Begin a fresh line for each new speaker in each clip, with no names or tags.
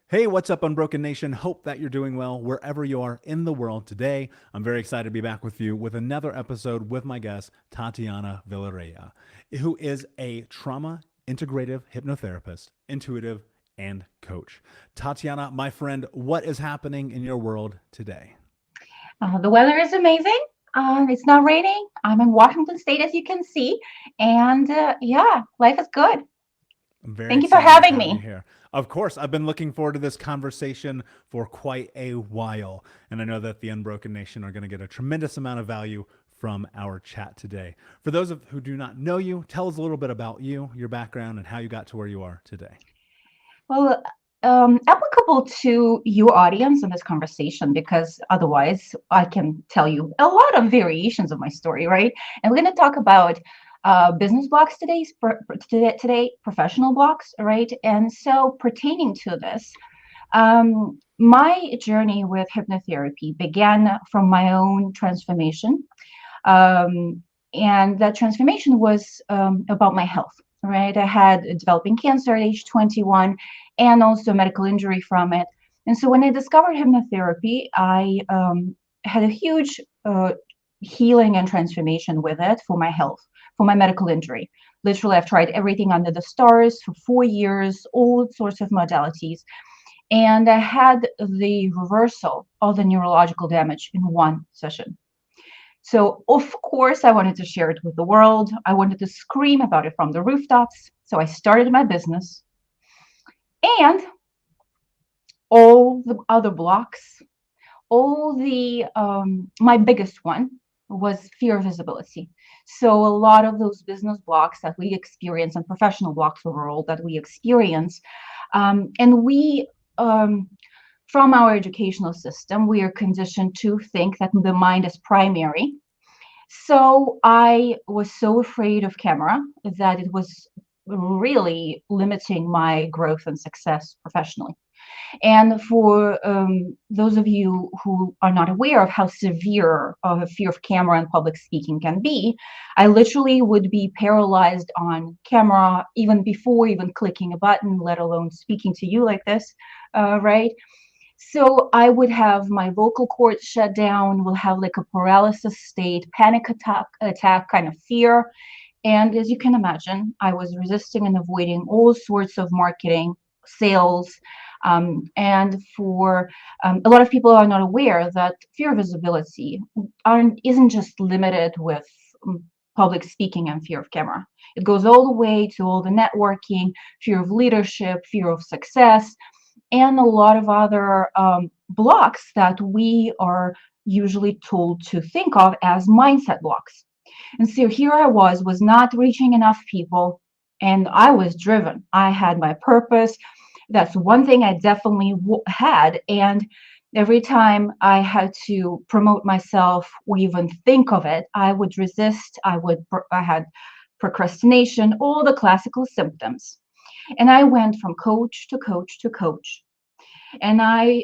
Hey, what's up, Unbroken Nation? Hope that you're doing well wherever you are in the world today. I'm very excited to be back with you with another episode with my guest, Tatiana Vilarea, who is a trauma integrative hypnotherapist, intuitive, and coach. Tatiana, my friend, what is happening in your world today?
The weather is amazing. It's not raining. I'm in Washington State, as you can see. And yeah, life is good.
I'm very
Thank you for
excited to
having
have you
me.
here. Of course, I've been looking forward to this conversation for quite a while. And I know that the Unbroken Nation are going to get a tremendous amount of value from our chat today. For those of who do not know you, tell us a little bit about you, your background, and how you got to where you are today.
Well, applicable to your audience in this conversation, because otherwise I can tell you a lot of variations of my story, right? And we're going to talk about business blocks today, professional blocks, right? And so pertaining to this, my journey with hypnotherapy began from my own transformation. Um, and that transformation was about my health, right? I had a developing cancer at age 21 and also a medical injury from it. And so when I discovered hypnotherapy, I had a huge healing and transformation with it for my health, for my medical injury. Literally, I've tried everything under the stars for 4 years, all sorts of modalities. And I had the reversal of the neurological damage in one session. So, of course, I wanted to share it with the world. I wanted to scream about it from the rooftops. So, I started my business, and all the other blocks, my biggest one was fear of visibility. So, a lot of those business blocks that we experience and professional blocks overall that we experience, and we, from our educational system, we are conditioned to think that the mind is primary. So I was so afraid of camera that it was really limiting my growth and success professionally. And for those of you who are not aware of how severe of a fear of camera and public speaking can be, I literally would be paralyzed on camera even before even clicking a button, let alone speaking to you like this, right? So I would have my vocal cords shut down, will have like a paralysis state, attack kind of fear. And as you can imagine, I was resisting and avoiding all sorts of marketing, sales. And for a lot of people are not aware that fear of visibility isn't just limited with public speaking and fear of camera. It goes all the way to all the networking, fear of leadership, fear of success, and a lot of other blocks that we are usually told to think of as mindset blocks. And so here I was not reaching enough people, and I was driven. I had my purpose. That's one thing I definitely had. And every time I had to promote myself or even think of it, I would resist. I had procrastination, all the classical symptoms. And I went from coach to coach to coach, and I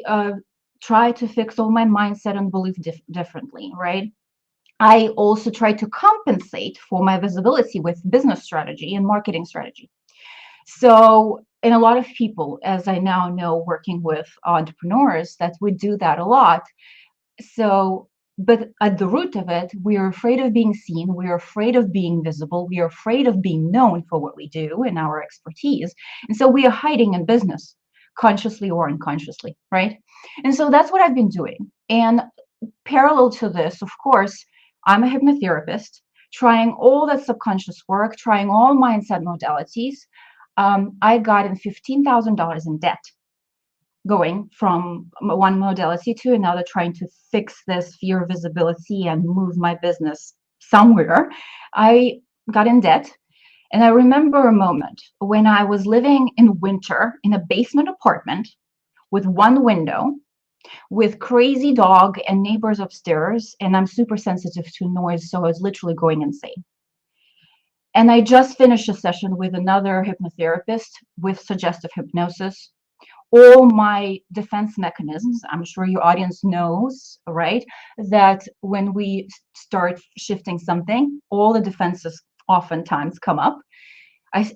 try to fix all my mindset and belief differently, right? I also try to compensate for my visibility with business strategy and marketing strategy. So, and a lot of people, as I now know, working with entrepreneurs, that we do that a lot. So, but at the root of it, we are afraid of being seen. We are afraid of being visible. We are afraid of being known for what we do and our expertise. And so we are hiding in business, consciously or unconsciously, right? And so that's what I've been doing. And parallel to this, of course, I'm a hypnotherapist, trying all that subconscious work, trying all mindset modalities. I got in $15,000 in debt going from one modality to another, trying to fix this fear of visibility and move my business somewhere. I got in debt. And I remember a moment when I was living in winter in a basement apartment with one window, with crazy dog and neighbors upstairs. And I'm super sensitive to noise, so I was literally going insane. And I just finished a session with another hypnotherapist with suggestive hypnosis. All my defense mechanisms, I'm sure your audience knows, right? That when we start shifting something, all the defenses oftentimes come up.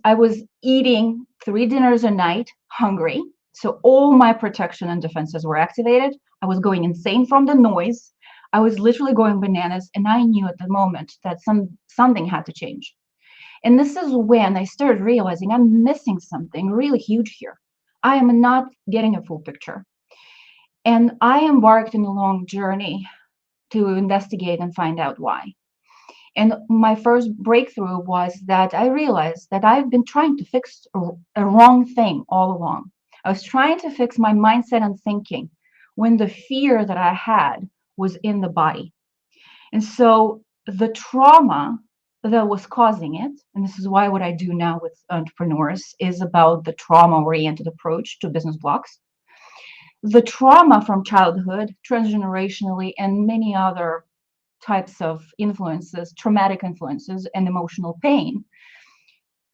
I was eating 3 dinners a night, hungry, So all my protection and defenses were activated. I was going insane from the noise. I was literally going bananas, and I knew at the moment that something had to change. And this is when I started realizing I'm missing something really huge here. I am not getting a full picture. And I embarked on a long journey to investigate and find out why. And my first breakthrough was that I realized that I've been trying to fix a wrong thing all along. I was trying to fix my mindset and thinking when the fear that I had was in the body. And so the trauma that was causing it, and this is why what I do now with entrepreneurs is about the trauma oriented approach to business blocks. The trauma from childhood, transgenerationally, and many other types of influences, traumatic influences, and emotional pain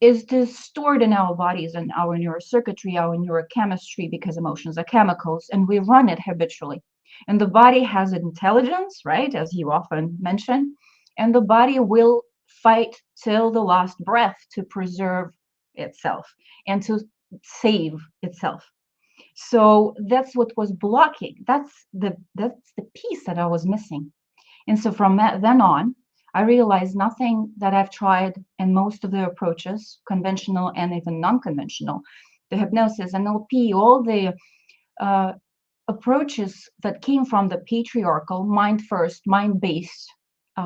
is stored in our bodies and our neurocircuitry, our neurochemistry, because emotions are chemicals, and we run it habitually. And the body has intelligence, right, as you often mention, and the body will fight till the last breath to preserve itself and to save itself. So that's what was blocking. That's the piece that I was missing. And so from then on, I realized nothing that I've tried and most of the approaches, conventional and even non-conventional, the hypnosis, NLP, all the uh, approaches that came from the patriarchal mind first, mind based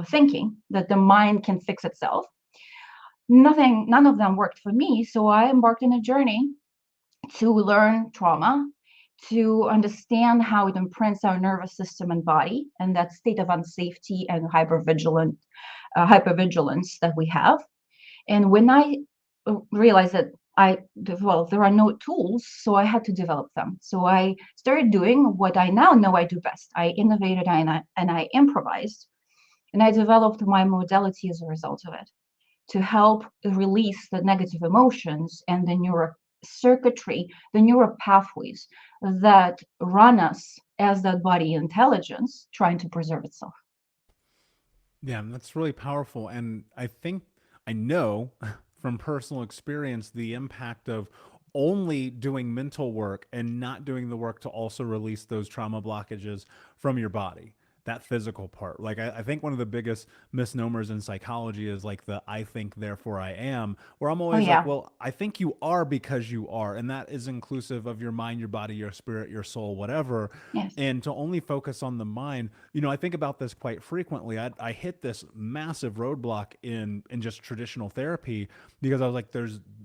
thinking that the mind can fix itself. None of them worked for me. So I embarked on a journey to learn trauma, to understand how it imprints our nervous system and body, and that state of unsafety and hypervigilance that we have. And when I realized that there are no tools, so I had to develop them. So I started doing what I now know I do best. I innovated and I improvised, and I developed my modality as a result of it to help release the negative emotions and the neurocircuitry, the neural pathways that run us as that body intelligence trying to preserve itself.
Yeah, that's really powerful. And I know from personal experience the impact of only doing mental work and not doing the work to also release those trauma blockages from your body, that physical part. Like, I think one of the biggest misnomers in psychology is like the I think, therefore I am, where I'm
Oh,
always like,
yeah.
well, I think you are because you are. And that is inclusive of your mind, your body, your spirit, your soul, whatever.
Yes.
And to only focus on the mind, I think about this quite frequently. I hit this massive roadblock in just traditional therapy because I was like,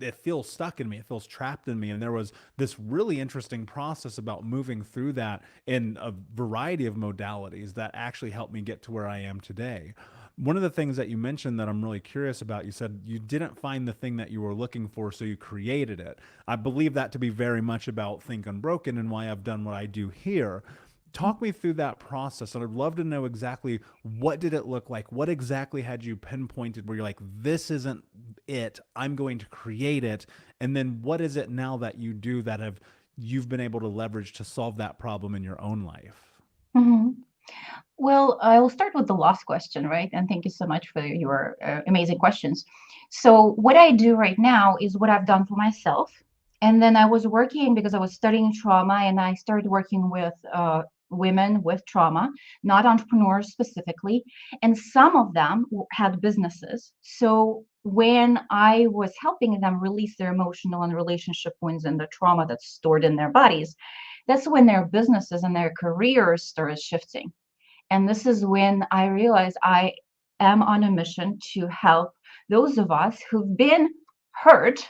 it feels stuck in me, it feels trapped in me. And there was this really interesting process about moving through that in a variety of modalities that actually helped me get to where I am today. One of the things that you mentioned that I'm really curious about, you said you didn't find the thing that you were looking for, so you created it. I believe that to be very much about Think Unbroken and why I've done what I do here. Talk me through that process, and I'd love to know exactly what did it look like? What exactly had you pinpointed where you're like, this isn't it, I'm going to create it? And then what is it now that you do that you've been able to leverage to solve that problem in your own life?
hmm Well, I will start with the last question, right? And thank you so much for your amazing questions. So, what I do right now is what I've done for myself. And then I was working because I was studying trauma, and I started working with women with trauma, not entrepreneurs specifically. And some of them had businesses. So, when I was helping them release their emotional and relationship wounds and the trauma that's stored in their bodies, that's when their businesses and their careers started shifting. And this is when I realized I am on a mission to help those of us who've been hurt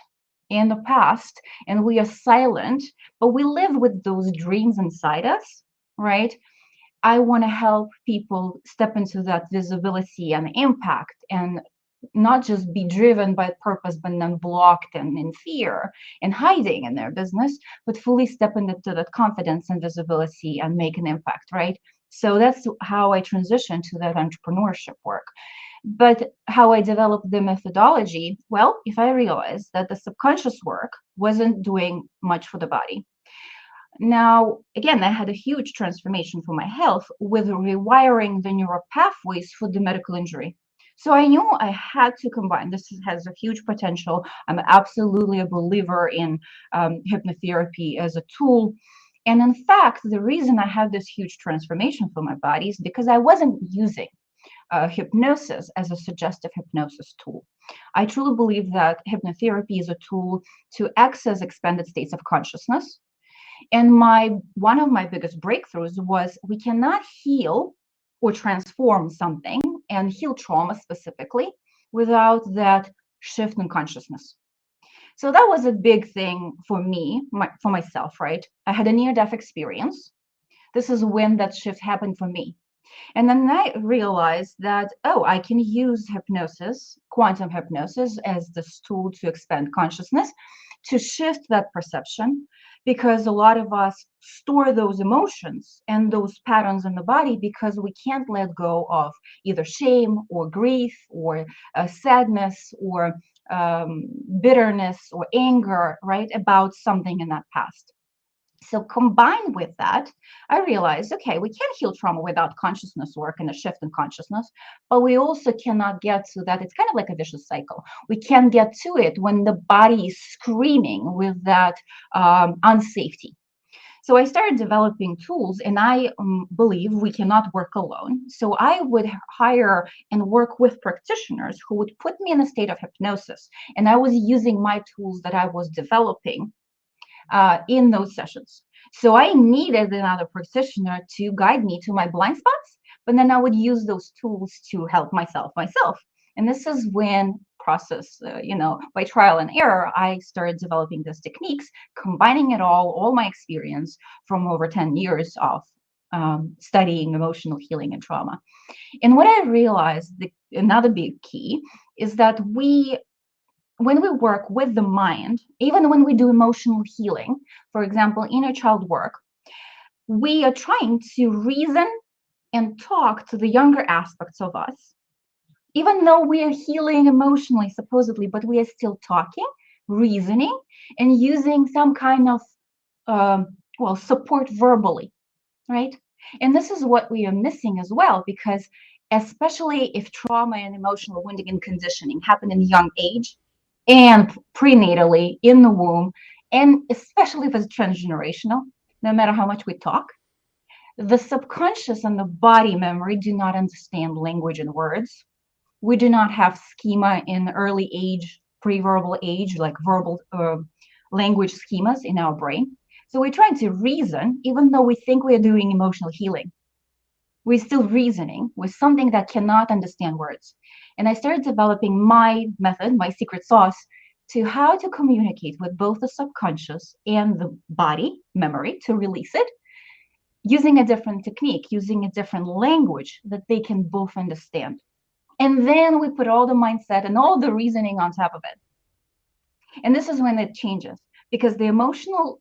in the past and we are silent, but we live with those dreams inside us, right? I want to help people step into that visibility and impact and not just be driven by purpose, but then blocked and in fear and hiding in their business, but fully step into that confidence and visibility and make an impact, right? So that's how I transitioned to that entrepreneurship work. But how I developed the methodology, well, if I realized that the subconscious work wasn't doing much for the body. Now, again, I had a huge transformation for my health with rewiring the neural pathways for the medical injury. So I knew I had to combine. Has a huge potential. I'm absolutely a believer in hypnotherapy as a tool. And in fact, the reason I had this huge transformation for my body is because I wasn't using hypnosis as a suggestive hypnosis tool. I truly believe that hypnotherapy is a tool to access expanded states of consciousness. And my one of my biggest breakthroughs was we cannot heal or transform something and heal trauma specifically without that shift in consciousness. So that was a big thing for me, for myself, right? I had a near death experience. This is when that shift happened for me. And then I realized that, oh, I can use hypnosis, quantum hypnosis, as this tool to expand consciousness, to shift that perception, because a lot of us store those emotions and those patterns in the body because we can't let go of either shame or grief or sadness or bitterness or anger, right, about something in that past. So combined with that, I realized, okay, we can't heal trauma without consciousness work and a shift in consciousness, but we also cannot get to that. It's kind of like a vicious cycle. We can't get to it when the body is screaming with that unsafety. So I started developing tools, and I believe we cannot work alone. So I would hire and work with practitioners who would put me in a state of hypnosis. And I was using my tools that I was developing in those sessions. So I needed another practitioner to guide me to my blind spots, but then I would use those tools to help myself. And this is when process, by trial and error, I started developing these techniques, combining it all my experience from over 10 years of studying emotional healing and trauma. And what I realized, another big key is that when we work with the mind, even when we do emotional healing, for example, inner child work, we are trying to reason and talk to the younger aspects of us, even though we are healing emotionally, supposedly, but we are still talking, reasoning, and using some kind of, support verbally, right? And this is what we are missing as well, because especially if trauma and emotional wounding and conditioning happen in a young age, and prenatally in the womb, and especially if it's transgenerational, no matter how much we talk, the subconscious and the body memory do not understand language and words. We do not have schema in early age, pre-verbal age, like verbal language schemas in our brain. So we're trying to reason, even though we think we are doing emotional healing. We're still reasoning with something that cannot understand words. And I started developing my method, my secret sauce, to how to communicate with both the subconscious and the body memory to release it using a different technique, using a different language that they can both understand. And then we put all the mindset and all the reasoning on top of it. And this is when it changes, because the emotional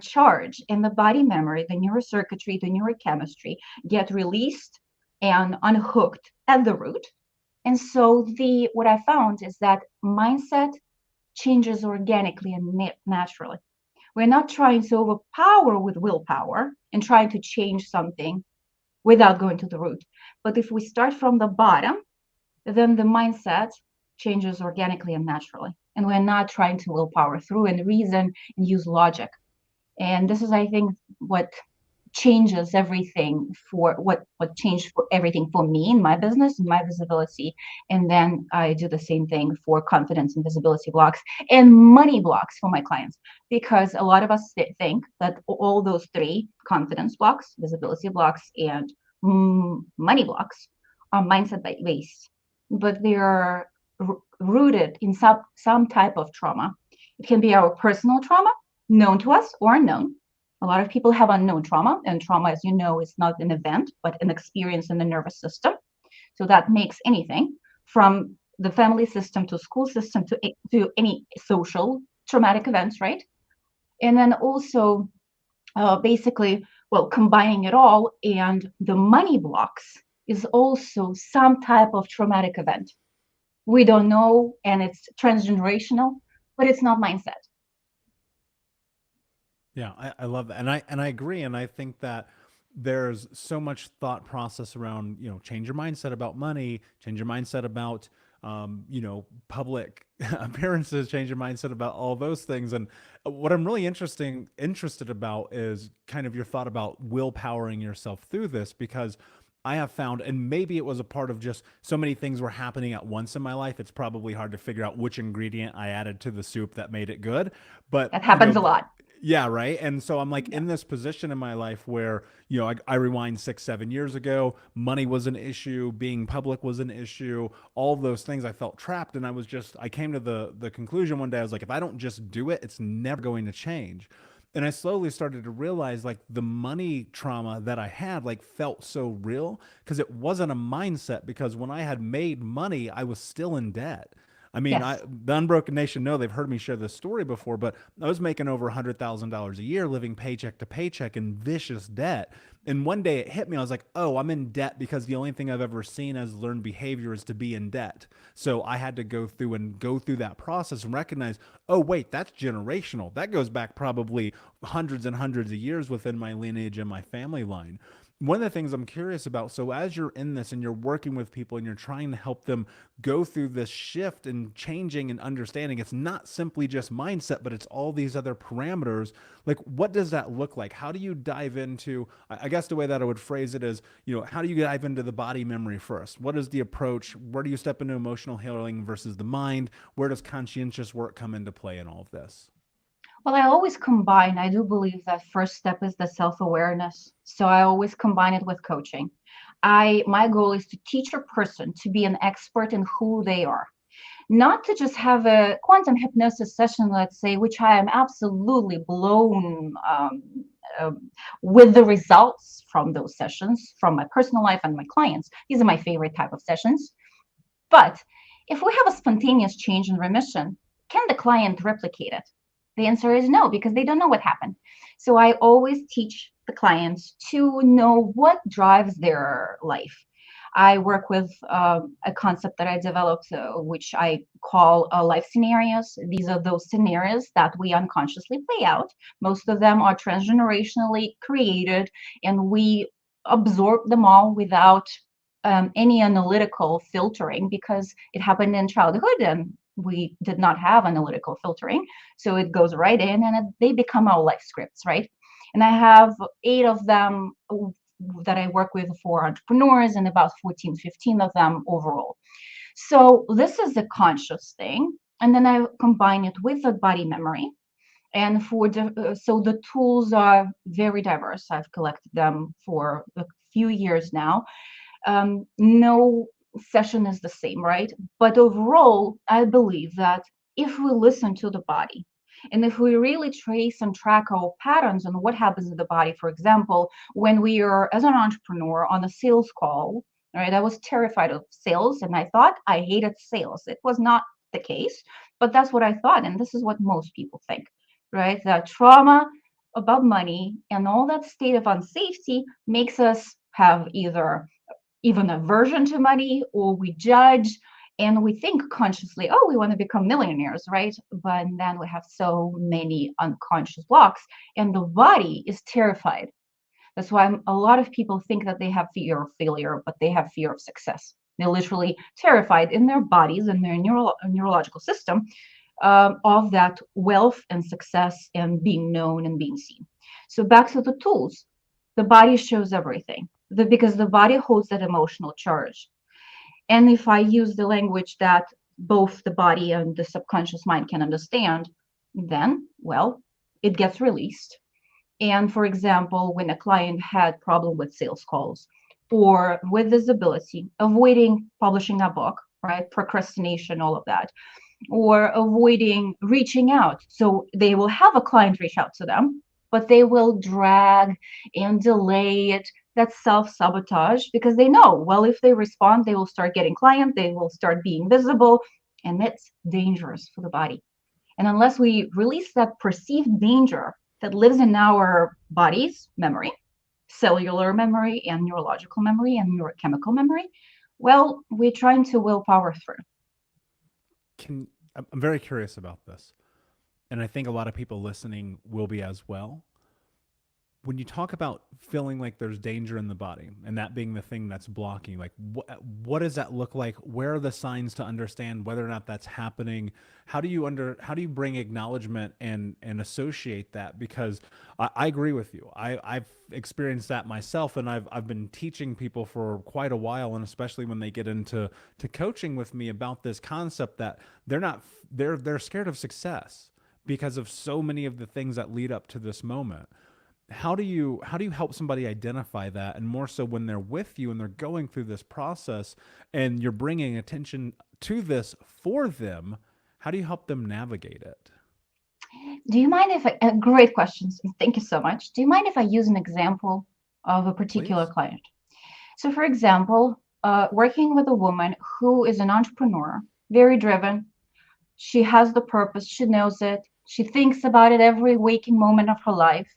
charge in the body memory, the neurocircuitry, the neurochemistry get released and unhooked at the root. And so what I found is that mindset changes organically and naturally. We're not trying to overpower with willpower and trying to change something without going to the root. But if we start from the bottom, then the mindset changes organically and naturally. And we're not trying to willpower through and reason and use logic. And this is, I think, what changes everything for what changed for everything for me in my business and my visibility. And then I do the same thing for confidence and visibility blocks and money blocks for my clients, because a lot of us think that all those three, confidence blocks, visibility blocks, and money blocks, are mindset based, but they are rooted in some type of trauma. It can be our personal trauma, known to us or unknown. A lot of people have unknown trauma, and trauma, as you know, is not an event, but an experience in the nervous system. So that makes anything from the family system to school system to any social traumatic events, right? And then also, basically, well, combining it all, and the money blocks is also some type of traumatic event. We don't know, and it's transgenerational, but it's not mindset.
Yeah, I love that, and I agree, and I think that there's so much thought process around, change your mindset about money, change your mindset about, public appearances, change your mindset about all those things. And what I'm really interested about is kind of your thought about willpowering yourself through this, because I have found, and maybe it was a part of just so many things were happening at once in my life. It's probably hard to figure out which ingredient I added to the soup that made it good. But,
That happens a lot.
yeah, right. And so I'm like
Yeah.
in this position in my life where, I rewind 6, 7 years ago, money was an issue, being public was an issue, all those things. I felt trapped. And I came to the conclusion one day, I was like, if I don't just do it, it's never going to change. And I slowly started to realize like the money trauma that I had like felt so real because it wasn't a mindset, because when I had made money, I was still in debt. I mean,
Yes.
the Unbroken Nation know, they've heard me share this story before, but I was making over $100,000 a year, living paycheck to paycheck in vicious debt. And one day it hit me. I was like, oh, I'm in debt because the only thing I've ever seen as learned behavior is to be in debt. So I had to go through that process and recognize, oh, wait, that's generational. That goes back probably hundreds and hundreds of years within my lineage and my family line. One of the things I'm curious about, so as you're in this and you're working with people and you're trying to help them go through this shift and changing and understanding, it's not simply just mindset, but it's all these other parameters. Like, what does that look like? How do you dive into, I guess the way that I would phrase it is, how do you dive into the body memory first? What is the approach? Where do you step into emotional healing versus the mind? Where does conscientious work come into play in all of this?
Well, I always combine, I do believe that first step is the self-awareness. So I always combine it with coaching. My goal is to teach a person to be an expert in who they are, not to just have a quantum hypnosis session, let's say, which I am absolutely blown with the results from those sessions, from my personal life and my clients. These are my favorite type of sessions. But if we have a spontaneous change in remission, can the client replicate it? The answer is no, because they don't know what happened. So I always teach the clients to know what drives their life. I work with a concept that I developed, which I call life scenarios. These are those scenarios that we unconsciously play out. Most of them are transgenerationally created, and we absorb them all without any analytical filtering, because it happened in childhood and we did not have analytical filtering. So it goes right in and they become our life scripts, right? And I have 8 of them that I work with for entrepreneurs and about 14, 15 of them overall. So this is the conscious thing. And then I combine it with the body memory. And so the tools are very diverse. I've collected them for a few years now. No session is the same, right? But overall, I believe that if we listen to the body, and if we really trace and track our patterns and what happens in the body, for example, when we are, as an entrepreneur, on a sales call, right? I was terrified of sales and I thought I hated sales. It was not the case, but that's what I thought. And this is what most people think, right? That trauma about money and all that state of unsafety makes us have either even aversion to money, or we judge and we think consciously, oh, we want to become millionaires, right? But then we have so many unconscious blocks and the body is terrified. That's why a lot of people think that they have fear of failure, but they have fear of success. They're literally terrified in their bodies and their neurological system of that wealth and success and being known and being seen. So back to the tools, the body shows everything, because the body holds that emotional charge. And if I use the language that both the body and the subconscious mind can understand, then, well, it gets released. And for example, when a client had problem with sales calls or with visibility, avoiding publishing a book, right? Procrastination, all of that, or avoiding reaching out. So they will have a client reach out to them, but they will drag and delay it. That's self-sabotage, because they know, well, if they respond, they will start getting client, they will start being visible, and it's dangerous for the body. And unless we release that perceived danger that lives in our body's memory, cellular memory and neurological memory and neurochemical memory, well, we're trying to willpower through.
Can I'm very curious about this, and I think a lot of people listening will be as well. when you talk about feeling like there's danger in the body and that being the thing that's blocking, like what does that look like? Where are the signs to understand whether or not that's happening? How do you bring acknowledgement and associate that? Because I agree with you. I've experienced that myself, and I've been teaching people for quite a while, and especially when they get into to coaching with me about this concept that they're not they're scared of success because of so many of the things that lead up to this moment. How do you help somebody identify that, and more so when they're with you and they're going through this process and you're bringing attention to this for them? How do you help them navigate it?
Do you mind if great questions. Thank you so much. Do you mind if I use an example of a particular
Please.
client? So, for example, working with a woman who is an entrepreneur, very driven. She has the purpose, she knows it, she thinks about it every waking moment of her life.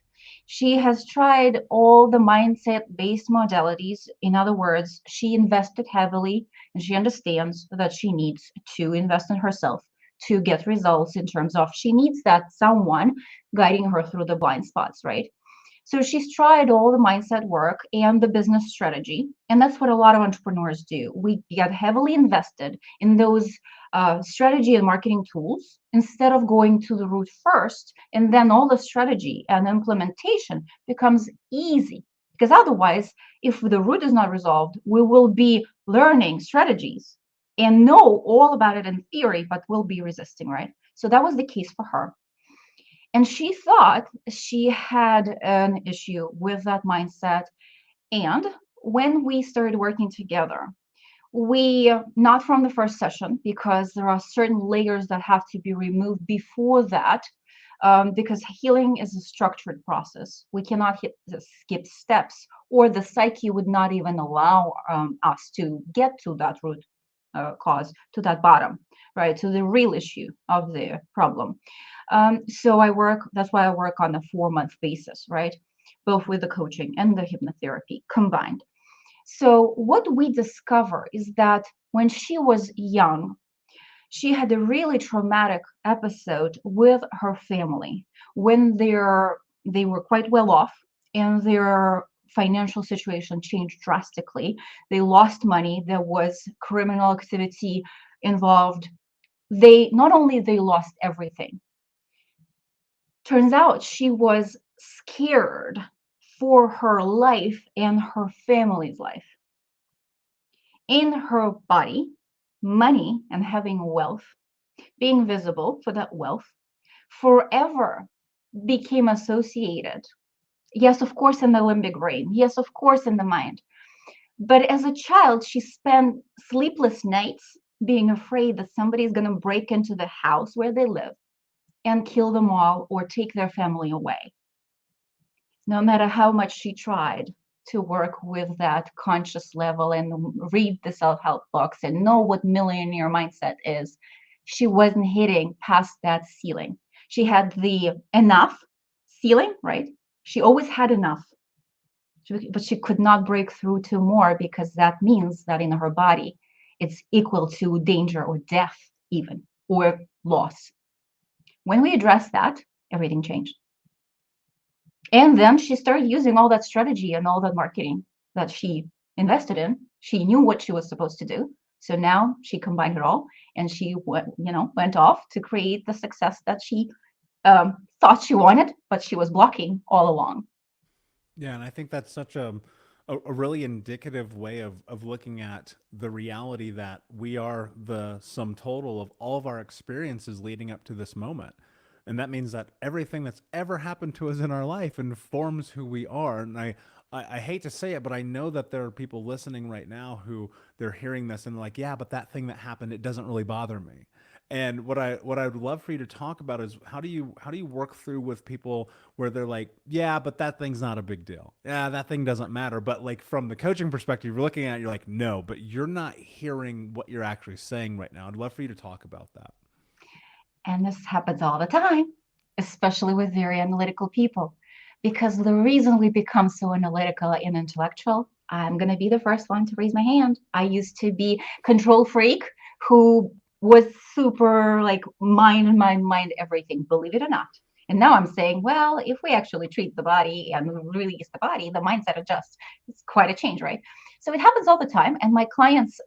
She has tried all the mindset based modalities. In other words, she invested heavily and she understands that she needs to invest in herself to get results in terms of she needs that someone guiding her through the blind spots, right? So she's tried all the mindset work and the business strategy. And that's what a lot of entrepreneurs do. We get heavily invested in those strategy and marketing tools instead of going to the root first. And then all the strategy and implementation becomes easy. Because otherwise, if the root is not resolved, we will be learning strategies and know all about it in theory, but we'll be resisting, right? So that was the case for her. And she thought she had an issue with that mindset. And when we started working together, we, not from the first session, because there are certain layers that have to be removed before that, because healing is a structured process. We cannot skip steps, or the psyche would not even allow us to get to that root cause, to that bottom, right? To the real issue of the problem. So that's why I work on a 4-month basis, right? Both with the coaching and the hypnotherapy combined. So what we discover is that when she was young, she had a really traumatic episode with her family when they were quite well off and their financial situation changed drastically. They lost money. There was criminal activity involved. They not only they lost everything. Turns out she was scared for her life and her family's life. In her body, money and having wealth, being visible for that wealth, forever became associated. Yes, of course, in the limbic brain. Yes, of course, in the mind. But as a child, she spent sleepless nights being afraid that somebody is going to break into the house where they live and kill them all or take their family away. No matter how much she tried to work with that conscious level and read the self-help books and know what millionaire mindset is, she wasn't hitting past that ceiling. She had the enough ceiling, right? She always had enough, but she could not break through to more because that means that in her body, it's equal to danger or death, even, or loss. When we addressed that, everything changed. And then she started using all that strategy and all that marketing that she invested in. She knew what she was supposed to do. So now she combined it all and she went off to create the success that she thought she wanted, but she was blocking all along.
Yeah, and I think that's such a really indicative way of looking at the reality that we are the sum total of all of our experiences leading up to this moment. And that means that everything that's ever happened to us in our life informs who we are. And I hate to say it, but I know that there are people listening right now who they're hearing this and they're like, yeah, but that thing that happened, it doesn't really bother me. And what I would love for you to talk about is how do you work through with people where they're like, yeah, but that thing's not a big deal. Yeah, that thing doesn't matter. But like from the coaching perspective, you're looking at it, you're like, no, but you're not hearing what you're actually saying right now. I'd love for you to talk about that.
And this happens all the time, especially with very analytical people. Because the reason we become so analytical and intellectual, I'm going to be the first one to raise my hand. I used to be control freak who was super like mind everything, believe it or not. And now I'm saying, well, if we actually treat the body and release the body, the mindset adjusts. It's quite a change, right? So it happens all the time. And my clients,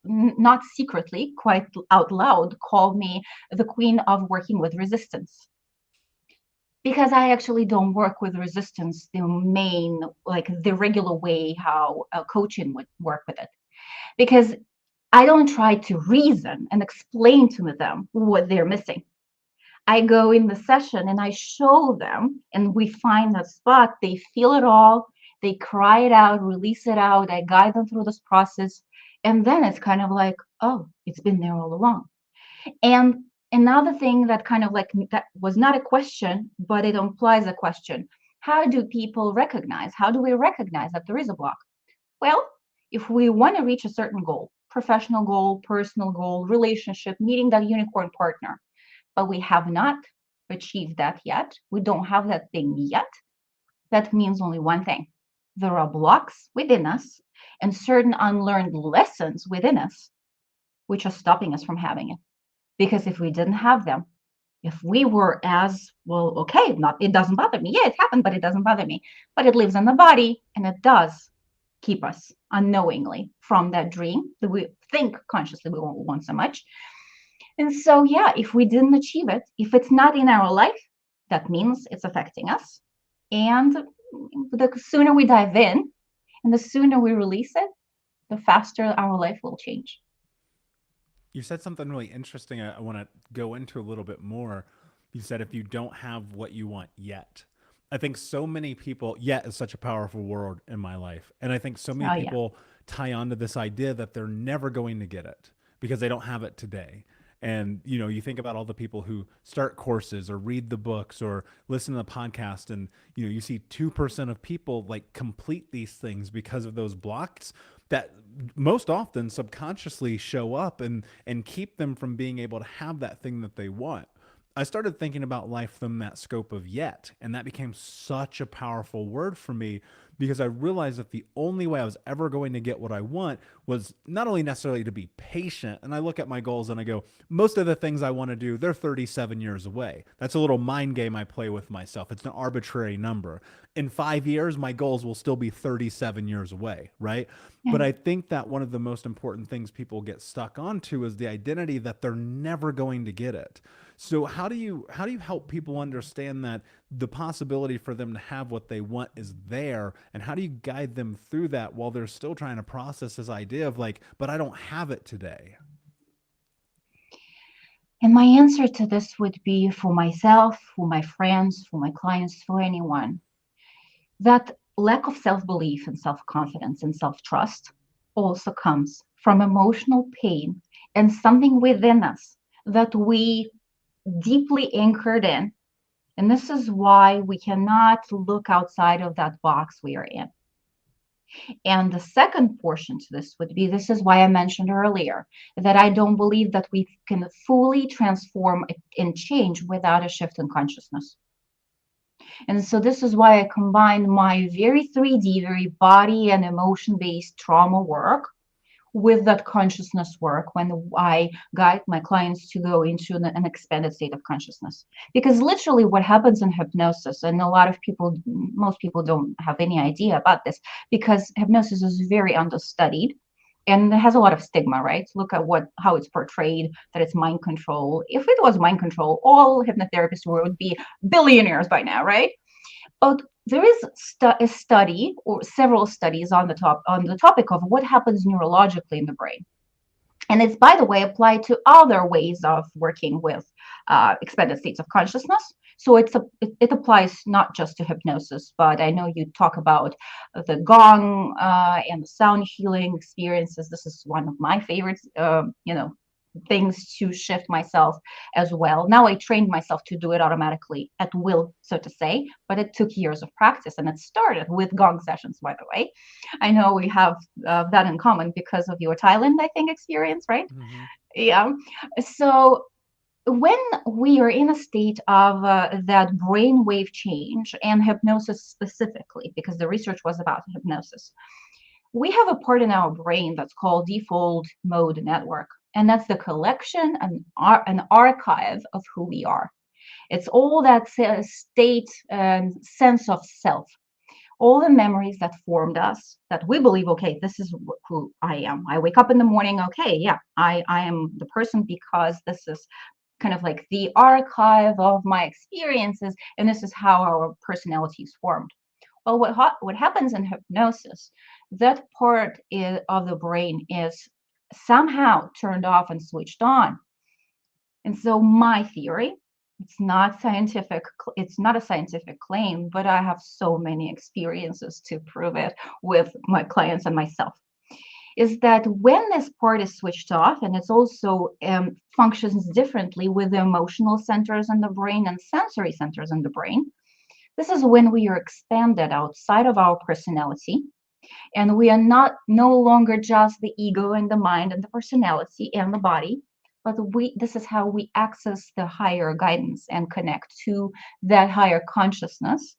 not secretly, quite out loud, call me the queen of working with resistance, because I actually don't work with resistance the main, like the regular way how coaching would work with it. Because I don't try to reason and explain to them what they're missing. I go in the session and I show them, and we find a spot. They feel it all. They cry it out, release it out. I guide them through this process. And then it's kind of like, oh, it's been there all along. And another thing that kind of like that was not a question, but it implies a question. How do people recognize? How do we recognize that there is a block? Well, if we want to reach a certain goal, professional goal, personal goal, relationship, meeting that unicorn partner, but we have not achieved that yet, we don't have that thing yet, that means only one thing. There are blocks within us and certain unlearned lessons within us which are stopping us from having it. Because if we didn't have them, if we were as well, okay, not it doesn't bother me. Yeah, it happened, but it doesn't bother me. But it lives in the body and it does keep us unknowingly from that dream that we think consciously we won't want so much. And so, yeah, if we didn't achieve it, if it's not in our life, that means it's affecting us. And the sooner we dive in and the sooner we release it, the faster our life will change.
You said something really interesting. I want to go into a little bit more. You said if you don't have what you want yet. I think so many people, yet is such a powerful word in my life. And I think so many
Oh, yeah.
people tie on to this idea that they're never going to get it because they don't have it today. And you think about all the people who start courses or read the books or listen to the podcast, and you see 2% of people like complete these things because of those blocks that most often subconsciously show up and keep them from being able to have that thing that they want. I started thinking about life from that scope of yet, and that became such a powerful word for me because I realized that the only way I was ever going to get what I want was not only necessarily to be patient. And I look at my goals and I go, most of the things I want to do, they're 37 years away. That's a little mind game I play with myself. It's an arbitrary number. In 5 years, my goals will still be 37 years away, right?
Yeah.
But I think that one of the most important things people get stuck onto is the identity that they're never going to get it. So how do you help people understand that the possibility for them to have what they want is there, and how do you guide them through that while they're still trying to process this idea of like, but I don't have it today?
And my answer to this would be for myself, for my friends, for my clients, for anyone, that lack of self belief and self confidence and self trust also comes from emotional pain and something within us that we deeply anchored in. And this is why we cannot look outside of that box we are in. And the second portion to this would be this is why I mentioned earlier that I don't believe that we can fully transform and change without a shift in consciousness. And so this is why I combine my very 3D, very body and emotion based trauma work with that consciousness work when I guide my clients to go into an expanded state of consciousness. Because literally, what happens in hypnosis, and a lot of people, most people don't have any idea about this, because hypnosis is very understudied and it has a lot of stigma, right? Look at how it's portrayed, that it's mind control. If it was mind control, all hypnotherapists would be billionaires by now, right? But there is a study or several studies on the topic of what happens neurologically in the brain. And it's, by the way, applied to other ways of working with expanded states of consciousness. So it applies not just to hypnosis, but I know you talk about the gong and the sound healing experiences. This is one of my favorites, things to shift myself as well. Now I trained myself to do it automatically at will, so to say, but it took years of practice, and it started with gong sessions, by the way. I know we have that in common because of your Thailand, I think, experience, right?
Mm-hmm.
Yeah. So when we are in a state of that brainwave change and hypnosis specifically, because the research was about hypnosis, we have a part in our brain that's called default mode network. And that's the collection and an archive of who we are. It's all that state and sense of self, all the memories that formed us, that we believe, okay, this is who I am. I wake up in the morning, okay, yeah, I am the person because this is kind of like the archive of my experiences, and this is how our personality is formed. Well, what happens in hypnosis, that part of the brain is somehow turned off and switched on. And so my theory, it's not a scientific claim, but I have so many experiences to prove it with my clients and myself, is that when this part is switched off, and it's also functions differently with the emotional centers in the brain and sensory centers in the brain, this is when we are expanded outside of our personality, and we are not no longer just the ego and the mind and the personality and the body, but we this is how we access the higher guidance and connect to that higher consciousness.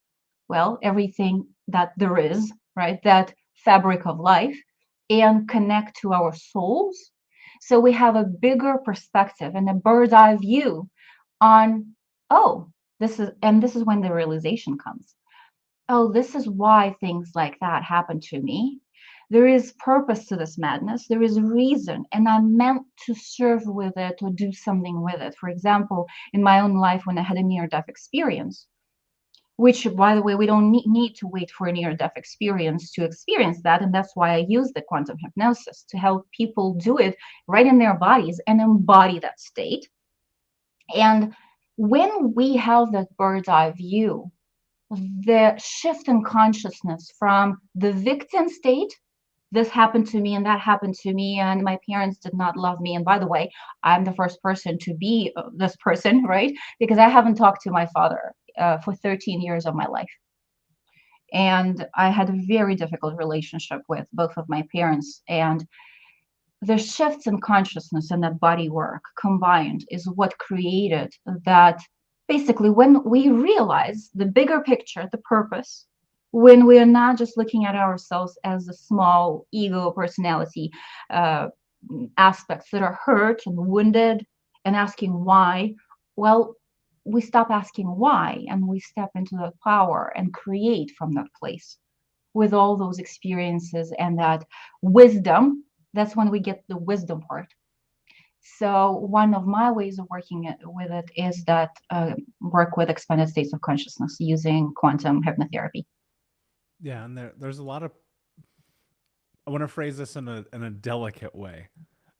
Well, everything that there is, right? That fabric of life, and connect to our souls. So we have a bigger perspective and a bird's eye view on, oh, this is when the realization comes. Oh, this is why things like that happen to me. There is purpose to this madness. There is reason, and I'm meant to serve with it or do something with it. For example, in my own life, when I had a near-death experience, which, by the way, we don't need to wait for a near-death experience to experience that, and that's why I use the quantum hypnosis to help people do it right in their bodies and embody that state. And when we have that bird's eye view, the shift in consciousness from the victim state, this happened to me and that happened to me and my parents did not love me, and by the way, I'm the first person to be this person, right? Because I haven't talked to my father for 13 years of my life, and I had a very difficult relationship with both of my parents. And the shifts in consciousness and that body work combined is what created that. Basically, when we realize the bigger picture, the purpose, when we are not just looking at ourselves as a small ego personality uh, aspects that are hurt and wounded and asking why, well, we stop asking why and we step into the power and create from that place with all those experiences and that wisdom. That's when we get the wisdom part. So one of my ways of working with it is that work with expanded states of consciousness using quantum hypnotherapy.
Yeah, and there's a lot of, I want to phrase this in a delicate way.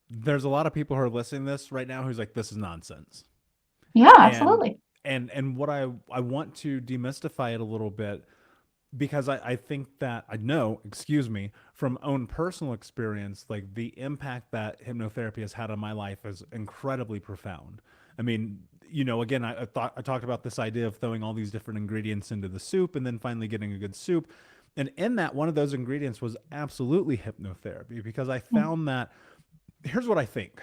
There's a lot of people who are listening to this right now who's like, this is nonsense.
Yeah,
And
absolutely.
and what I want to demystify it a little bit, because I think that I know, excuse me, from own personal experience, like the impact that hypnotherapy has had on my life is incredibly profound. I mean, again, I talked about this idea of throwing all these different ingredients into the soup and then finally getting a good soup. And in that, one of those ingredients was absolutely hypnotherapy, because I
Mm.
found that, here's what I think.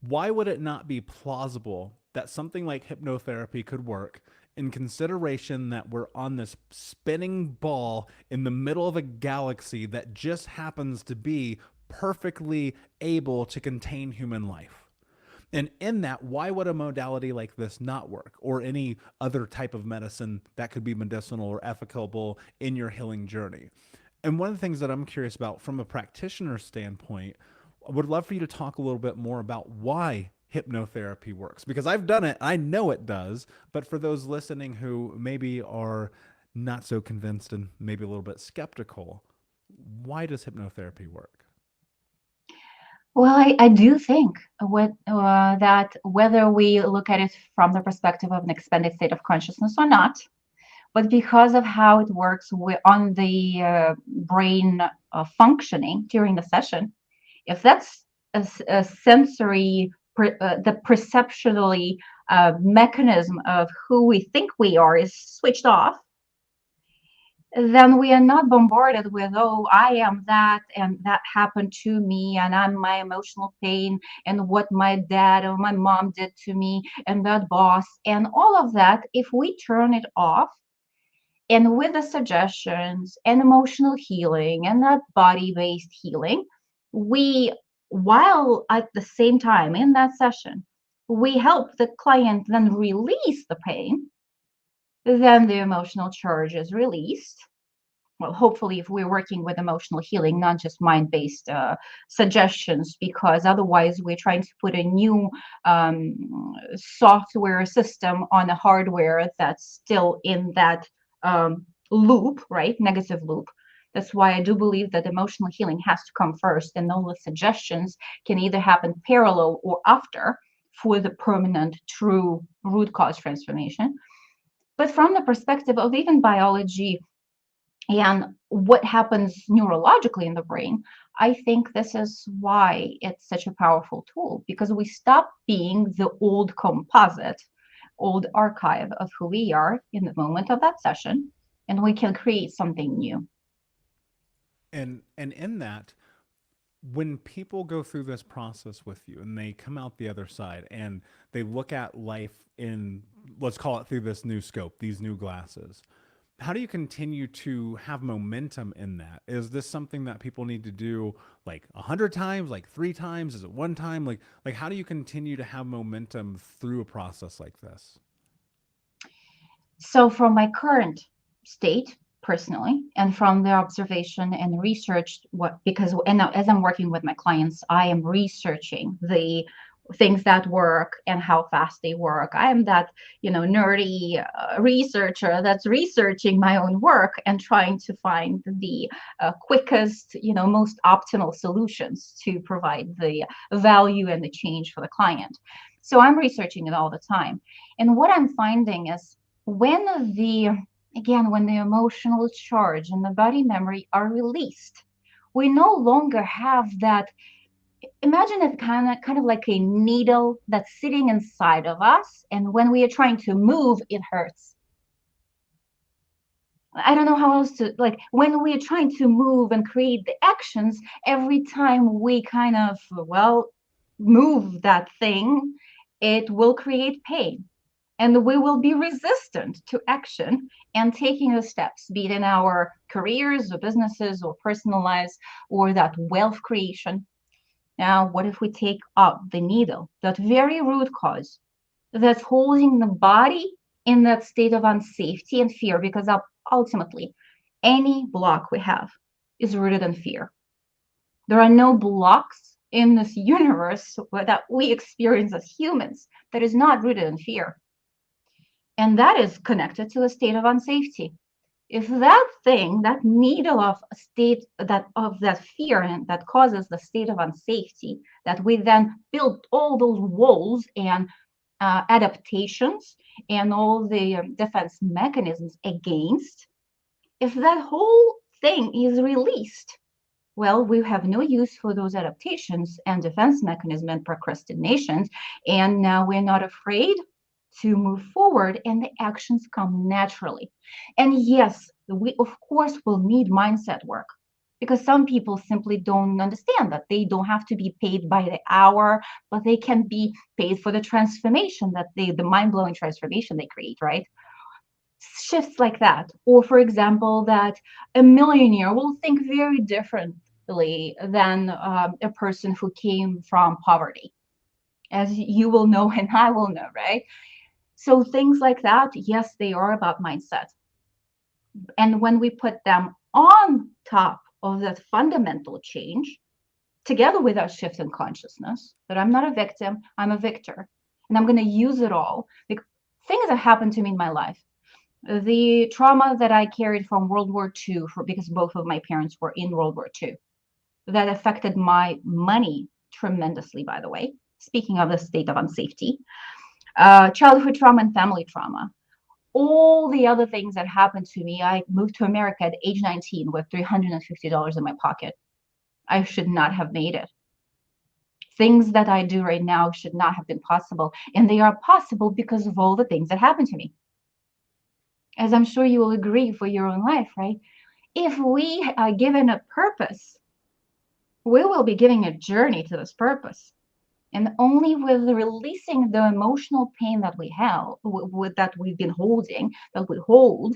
Why would it not be plausible that something like hypnotherapy could work, in consideration that we're on this spinning ball in the middle of a galaxy that just happens to be perfectly able to contain human life? And in that, why would a modality like this not work, or any other type of medicine that could be medicinal or efficable in your healing journey? And one of the things that I'm curious about from a practitioner standpoint, I would love for you to talk a little bit more about why hypnotherapy works, because I've done it, I know it does, but for those listening who maybe are not so convinced and maybe a little bit skeptical, why does hypnotherapy work?
Well, I do think that whether we look at it from the perspective of an expanded state of consciousness or not, but because of how it works on the brain functioning during the session, if that's a sensory, the perceptually mechanism of who we think we are is switched off, then we are not bombarded with, oh, I am that and that happened to me and I'm my emotional pain and what my dad or my mom did to me and that boss and all of that. If we turn it off, and with the suggestions and emotional healing and that body based healing, we, while at the same time in that session, we help the client then release the pain, then the emotional charge is released. Well, hopefully, if we're working with emotional healing, not just mind-based suggestions, because otherwise we're trying to put a new software system on a hardware that's still in that loop, right? Negative loop. That's why I do believe that emotional healing has to come first, and all the suggestions can either happen parallel or after for the permanent, true root cause transformation. But from the perspective of even biology and what happens neurologically in the brain, I think this is why it's such a powerful tool, because we stop being the old composite, old archive of who we are in the moment of that session, and we can create something new.
And in that, when people go through this process with you and they come out the other side and they look at life in, let's call it, through this new scope, these new glasses, how do you continue to have momentum in that? Is this something that people need to do like 100 times, like 3 times? Is it one time? Like how do you continue to have momentum through a process like this?
So, from my current state personally, and from the observation and research, what because and now as I'm working with my clients, I am researching the things that work and how fast they work. I am that nerdy researcher that's researching my own work and trying to find the quickest, most optimal solutions to provide the value and the change for the client. So I'm researching it all the time, and what I'm finding is when the again when the emotional charge and the body memory are released, we no longer have that. Imagine it kind of like a needle that's sitting inside of us, and when we are trying to move, it hurts. I don't know how else to, like, when we are trying to move and create the actions, every time we kind of, well, move that thing, it will create pain, and we will be resistant to action and taking the steps, be it in our careers or businesses or personal lives or that wealth creation. Now, what if we take out the needle, that very root cause that's holding the body in that state of unsafety and fear? Because ultimately, any block we have is rooted in fear. There are no blocks in this universe that we experience as humans that is not rooted in fear. And that is connected to a state of unsafety. If that thing, that needle of a state that fear and that causes the state of unsafety, that we then build all those walls and adaptations and all the defense mechanisms against, if that whole thing is released, well, we have no use for those adaptations and defense mechanism and procrastinations, and now we're not afraid to move forward and the actions come naturally. And yes, we of course will need mindset work, because some people simply don't understand that they don't have to be paid by the hour, but they can be paid for the transformation that the mind-blowing transformation they create, right? Shifts like that. Or for example, that a millionaire will think very differently than a person who came from poverty, as you will know and I will know, right? So things like that, yes, they are about mindset. And when we put them on top of that fundamental change, together with our shift in consciousness, that I'm not a victim, I'm a victor, and I'm going to use it all. Like, things that happened to me in my life, the trauma that I carried from World War II, because both of my parents were in World War II, that affected my money tremendously, by the way. Speaking of the state of unsafety, childhood trauma and family trauma, all the other things that happened to me. I moved to America at age 19 with $350 in my pocket. I should not have made it. Things that I do right now should not have been possible. And they are possible because of all the things that happened to me. As I'm sure you will agree for your own life, right? If we are given a purpose, we will be giving a journey to this purpose. And only with releasing the emotional pain that we have, that we've been holding, that we hold,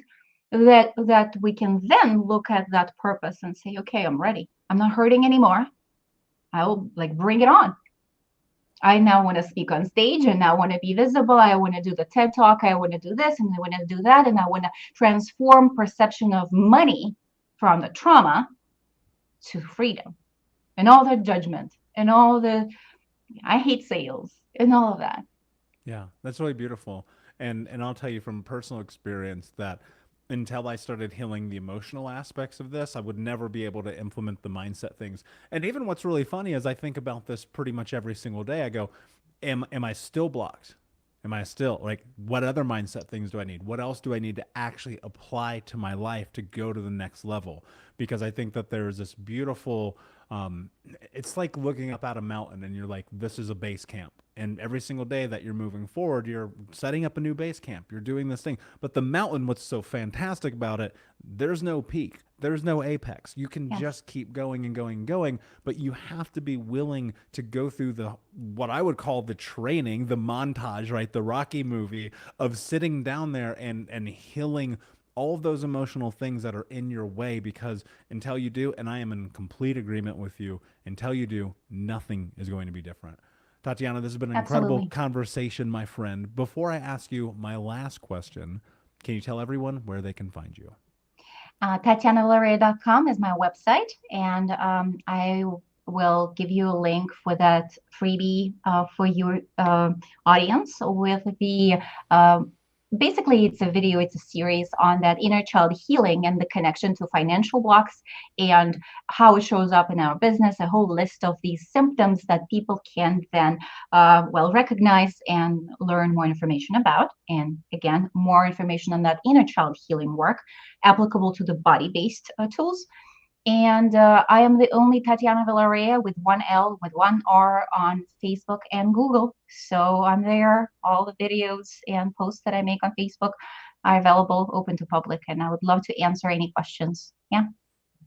that we can then look at that purpose and say, okay, I'm ready. I'm not hurting anymore. I'll like bring it on. I now want to speak on stage and I want to be visible. I want to do the TED talk. I want to do this and I want to do that. And I want to transform perception of money from the trauma to freedom and all the judgment and all the, I hate sales and all of that.
Yeah, that's really beautiful. And I'll tell you from personal experience that until I started healing the emotional aspects of this, I would never be able to implement the mindset things. And even what's really funny is I think about this pretty much every single day. I go, am I still blocked? Am I still like, what other mindset things do I need? What else do I need to actually apply to my life to go to the next level? Because I think that there's this beautiful, it's like looking up at a mountain and you're like, this is a base camp. And every single day that you're moving forward, you're setting up a new base camp. You're doing this thing. But the mountain, what's so fantastic about it, there's no peak, there's no apex. You can
Yes,
just keep going and going and going, but you have to be willing to go through the what I would call the training, the montage, right? The Rocky movie of sitting down there and healing all of those emotional things that are in your way, because until you do, and I am in complete agreement with you, until you do, nothing is going to be different. Tatiana, this has been an incredible
absolutely.
conversation, my friend. Before I ask you my last question, can you tell everyone where they can find you?
TatianaVilarea.com is my website, and I will give you a link for that freebie for your audience with the basically it's a video, it's a series on that inner child healing and the connection to financial blocks and how it shows up in our business, a whole list of these symptoms that people can then recognize and learn more information about. And again, more information on that inner child healing work applicable to the body-based tools. And I am the only Tatiana Vilarea with one L, with one R on Facebook and Google. So I'm there. All the videos and posts that I make on Facebook are available, open to public, and I would love to answer any questions. Yeah.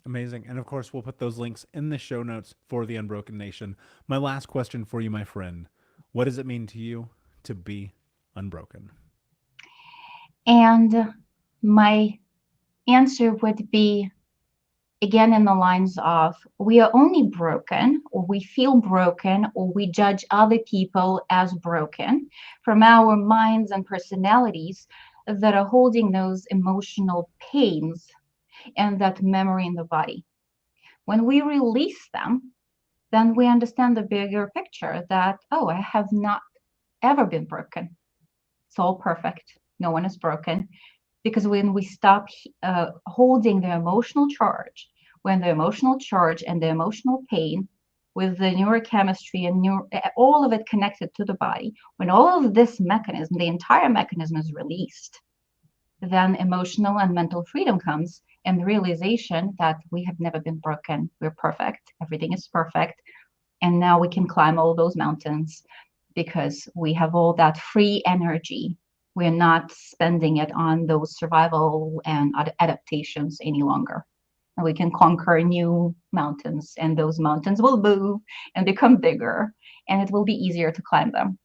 Amazing. And of course, we'll put those links in the show notes for the Unbroken Nation. My last question for you, my friend: what does it mean to you to be unbroken?
And my answer would be again in the lines of we are only broken or we feel broken or we judge other people as broken from our minds and personalities that are holding those emotional pains and that memory in the body. When we release them, then we understand the bigger picture that, oh, I have not ever been broken. It's all perfect. No one is broken. Because when we stop holding the emotional charge, when the emotional charge and the emotional pain with the neurochemistry and all of it connected to the body, when all of this mechanism, the entire mechanism is released, then emotional and mental freedom comes and the realization that we have never been broken. We're perfect. Everything is perfect. And now we can climb all those mountains because we have all that free energy. We're not spending it on those survival and adaptations any longer. And we can conquer new mountains, and those mountains will move and become bigger, and it will be easier to climb them.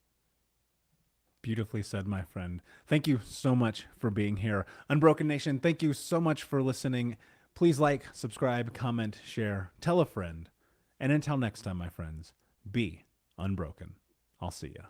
Beautifully said, my friend. Thank you so much for being here. Unbroken Nation, thank you so much for listening. Please like, subscribe, comment, share, tell a friend. And until next time, my friends, be unbroken. I'll see you.